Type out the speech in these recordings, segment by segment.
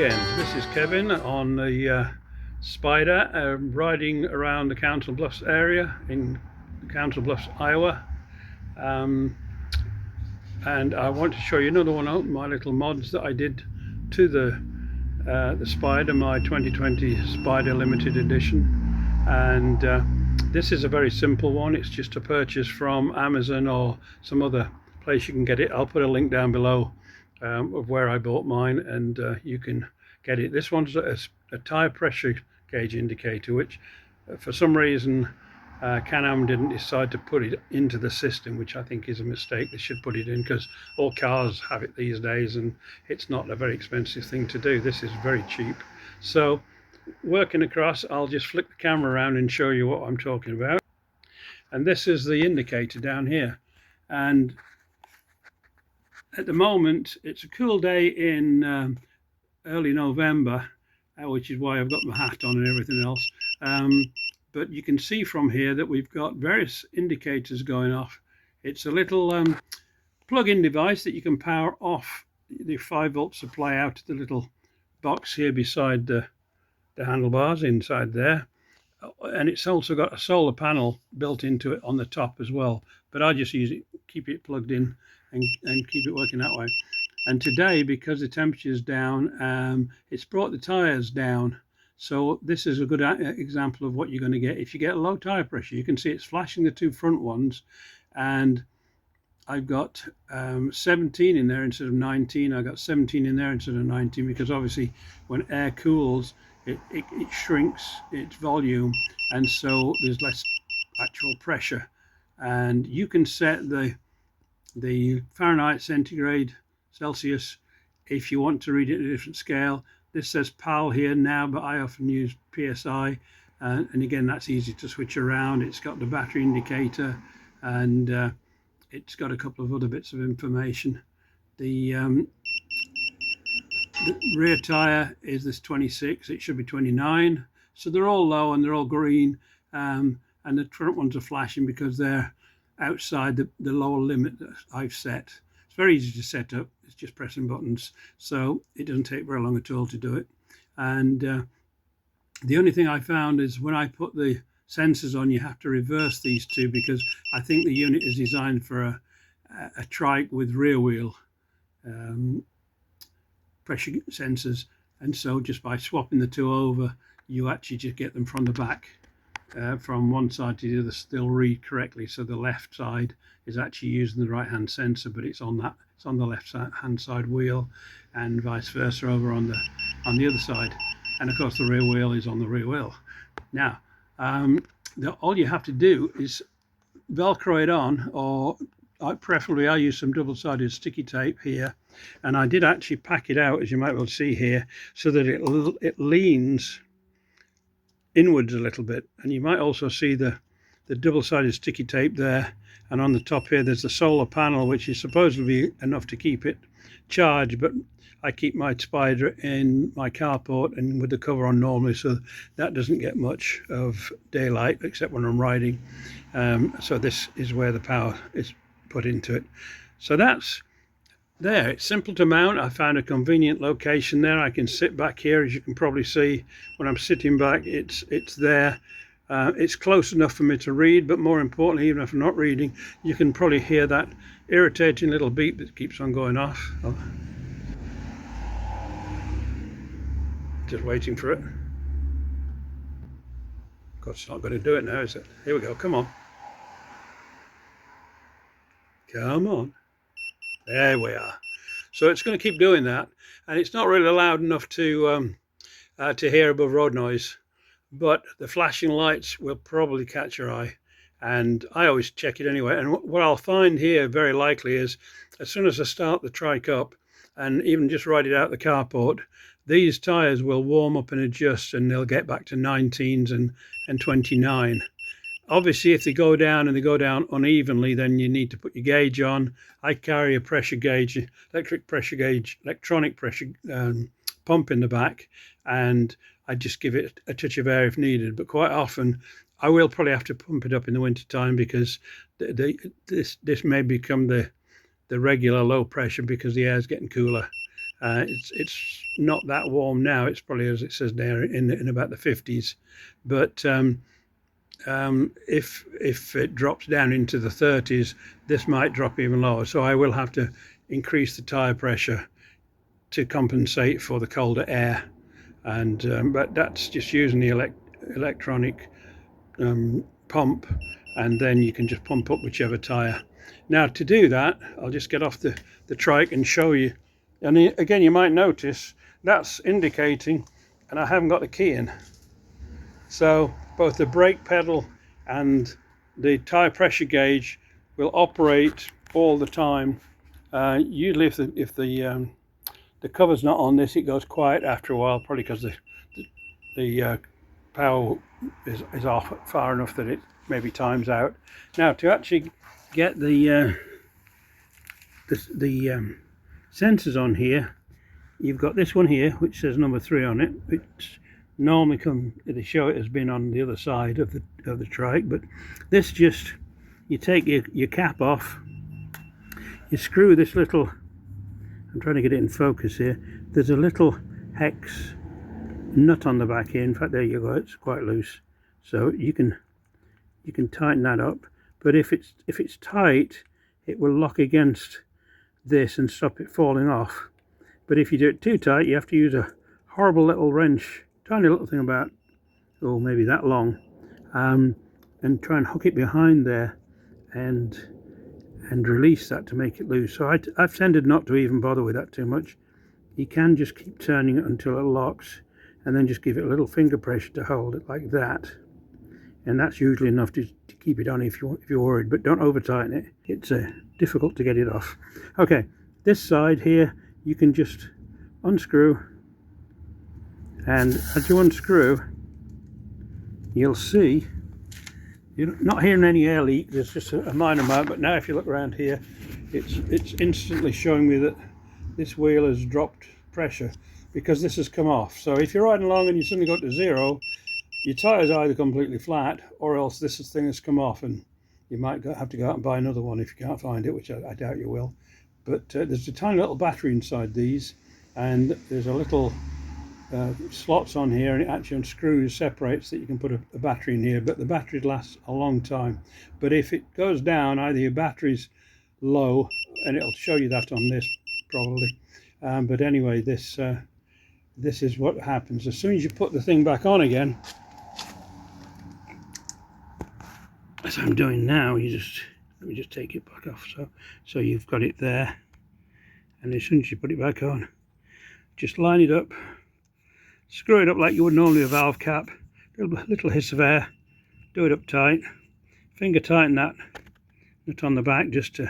again. This is Kevin on the Spyder, riding around the Council Bluffs area in Council Bluffs, Iowa. And I want to show you another one of my little mods that I did to the Spyder, my 2020 Spyder limited edition. And this is a very simple one. It's just a purchase from Amazon or some other place you can get it. I'll put a link down below of where I bought mine, and you can get it. This one's a tire pressure gauge indicator, which for some reason Can-Am didn't decide to put it into the system, which I think is a mistake. They should put it in, because all cars have it these days and it's not a very expensive thing to do. This is very cheap. So working across, I'll just flick the camera around and show you what I'm talking about. And this is the indicator down here, and at the moment it's a cool day in early November, which is why I've got my hat on and everything else, but you can see from here that we've got various indicators going off. It's a little plug-in device that you can power off the 5-volt supply out of the little box here beside the handlebars inside there, and it's also got a solar panel built into it on the top as well, but I just use it, keep it plugged in and keep it working that way. And today, because the temperature is down, it's brought the tires down. So this is a good example of what you're going to get if you get low tire pressure. You can see it's flashing the two front ones, and I've got 17 in there instead of 19. I got 17 in there instead of 19, because obviously when air cools, it shrinks its volume, and so there's less actual pressure. And you can set the Fahrenheit, centigrade, Celsius if you want to read it at a different scale. This says PAL here now, but I often use PSI, and again, that's easy to switch around. It's got the battery indicator, and it's got a couple of other bits of information. The rear tire is this 26, it should be 29, so they're all low and they're all green, and the front ones are flashing because they're outside the lower limit that I've set. It's very easy to set up, it's just pressing buttons, so it doesn't take very long at all to do it. And the only thing I found is when I put the sensors on, you have to reverse these two, because I think the unit is designed for a trike with rear wheel pressure sensors, and so just by swapping the two over, you actually just get them from the back. From one side to the other, still read correctly. So the left side is actually using the right hand sensor, but it's on the left hand side wheel, and vice versa over on the other side. And of course the rear wheel is on the rear wheel. Now all you have to do is Velcro it on, or preferably I use some double-sided sticky tape here, and I did actually pack it out, as you might well see here, so that it leans inwards a little bit. And you might also see the double-sided sticky tape there, and on the top here there's the solar panel, which is supposedly enough to keep it charged, but I keep my Spyder in my carport and with the cover on normally, so that doesn't get much of daylight except when I'm riding. So this is where the power is put into it. So that's there. It's simple to mount. I found a convenient location there. I can sit back here, as you can probably see when I'm sitting back. It's there. It's close enough for me to read, but more importantly, even if I'm not reading, you can probably hear that irritating little beep that keeps on going off. Just waiting for it. Of course, it's not going to do it now, is it? Here we go. Come on. Come on. There we are. So it's going to keep doing that, and it's not really loud enough to hear above road noise, but the flashing lights will probably catch your eye, and I always check it anyway. And what I'll find here very likely is, as soon as I start the trike up and even just ride it out the carport, these tires will warm up and adjust, and they'll get back to 19s and 29. Obviously, if they go down and they go down unevenly, then you need to put your gauge on. I carry a pressure gauge, electronic pressure pump in the back, and I just give it a touch of air if needed. But quite often, I will probably have to pump it up in the winter time, because this may become the regular low pressure because the air is getting cooler. It's not that warm now. It's probably, as it says there, in about the 50s. But if it drops down into the 30s, this might drop even lower. So I will have to increase the tire pressure to compensate for the colder air. And but that's just using the electronic pump, and then you can just pump up whichever tire. Now to do that, I'll just get off the trike and show you. And again, you might notice that's indicating, and I haven't got the key in. So both the brake pedal and the tire pressure gauge will operate all the time. Usually if the cover's not on this, it goes quiet after a while, probably because the power is off far enough that it maybe times out. Now to actually get the sensors on here, you've got this one here which says number 3 on it, which normally they show it as being on the other side of the trike, but this just, you take your cap off, you screw this little, I'm trying to get it in focus here, there's a little hex nut on the back here. In fact, there you go, it's quite loose, so you can tighten that up. But if it's tight, it will lock against this and stop it falling off. But if you do it too tight, you have to use a horrible little wrench, tiny little thing about, oh, maybe that long, and try and hook it behind there and release that to make it loose. So I've tended not to even bother with that too much. You can just keep turning it until it locks, and then just give it a little finger pressure to hold it like that, and that's usually enough to keep it on if you're worried. But don't over tighten it, it's difficult to get it off. Okay, this side here you can just unscrew, and as you unscrew, you'll see you're not hearing any air leak. There's just a minor amount, but now if you look around here, it's instantly showing me that this wheel has dropped pressure because this has come off. So if you're riding along and you suddenly go to 0, your tire's either completely flat or else this thing has come off, and you might have to go out and buy another one if you can't find it, which I doubt you will. But there's a tiny little battery inside these, and there's a little slots on here, and it actually unscrews, separates, that you can put a battery in here. But the battery lasts a long time. But if it goes down, either your battery's low, and it'll show you that on this probably. But anyway, this is what happens as soon as you put the thing back on again, as I'm doing now. Let me just take it back off, so you've got it there, and as soon as you put it back on, just line it up, screw it up like you would normally a valve cap, a little hiss of air, do it up tight, finger tighten that nut on the back just to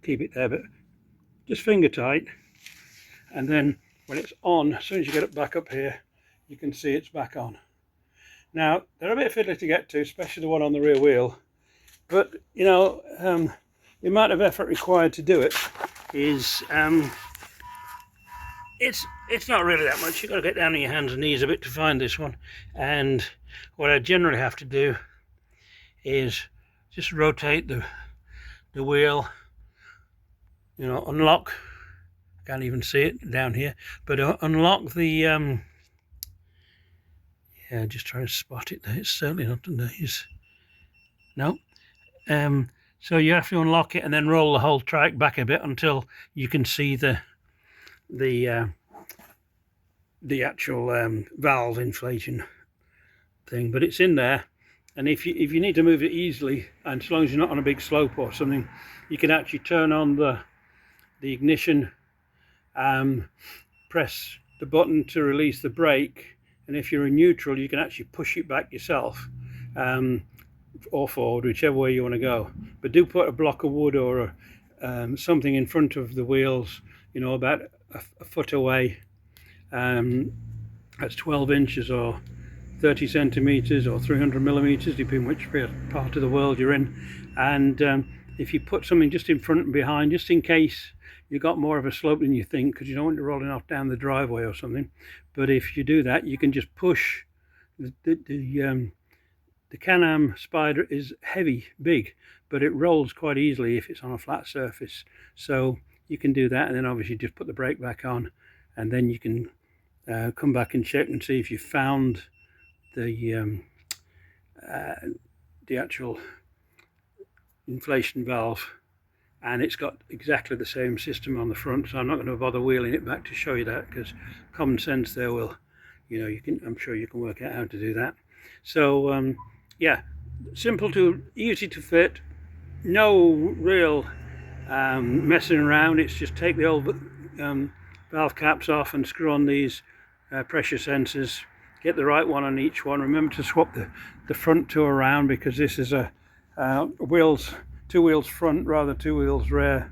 keep it there, but just finger tight, and then when it's on, as soon as you get it back up here, you can see it's back on. Now they're a bit fiddly to get to, especially the one on the rear wheel, but you know, the amount of effort required to do it is it's not really that much. You've got to get down on your hands and knees a bit to find this one, and what I generally have to do is just rotate the wheel, you know, unlock, can't even see it down here, but unlock the yeah, just trying to spot it there. It's certainly not under these. No. So you have to unlock it and then roll the whole trike back a bit until you can see the actual valve inflation thing. But it's in there, and if you need to move it easily, and as long as you're not on a big slope or something, you can actually turn on the ignition, press the button to release the brake, and if you're in neutral, you can actually push it back yourself, or forward, whichever way you want to go. But do put a block of wood or something in front of the wheels, you know, about a foot away. That's 12 inches or 30 centimeters or 300 millimeters, depending which part of the world you're in. And if you put something just in front and behind, just in case you've got more of a slope than you think, because you don't want it rolling off down the driveway or something. But if you do that, you can just push the Can-Am Spyder is heavy, big, but it rolls quite easily if it's on a flat surface. So you can do that, and then obviously just put the brake back on, and then you can come back and check and see if you found the actual inflation valve, and it's got exactly the same system on the front, so I'm not going to bother wheeling it back to show you that, because common sense there will, I'm sure you can work out how to do that. So yeah, simple to easy to fit, no real messing around. It's just take the old valve caps off and screw on these pressure sensors, get the right one on each one. Remember to swap the front two around, because this is a two wheels front rather 2 wheels rear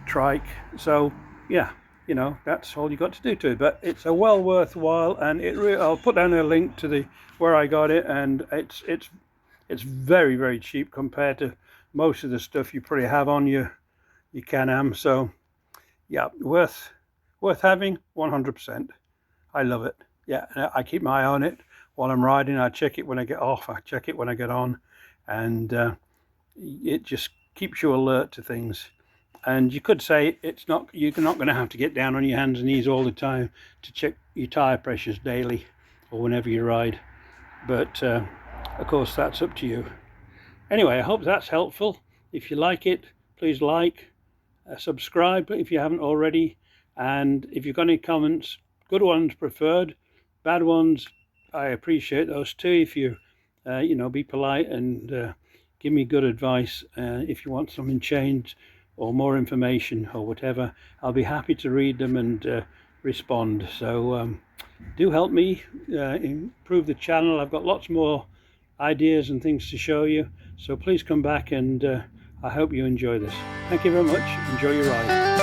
trike. So yeah, that's all you got to do to it, but it's a well worthwhile, and I'll put down a link to where I got it, and it's very, very cheap compared to most of the stuff you probably have on your Can-Am. So yeah, worth having 100%. I love it. Yeah, I keep my eye on it while I'm riding. I check it when I get off, I check it when I get on, and it just keeps you alert to things. And you could say you're not going to have to get down on your hands and knees all the time to check your tire pressures daily or whenever you ride, but of course that's up to you. Anyway, I hope that's helpful. If you like it, please like, subscribe if you haven't already, and if you've got any comments, good ones preferred, bad ones, I appreciate those too. If you be polite and give me good advice. If you want something changed or more information or whatever, I'll be happy to read them and respond. So do help me improve the channel. I've got lots more ideas and things to show you, so please come back, and I hope you enjoy this. Thank you very much. Enjoy your ride.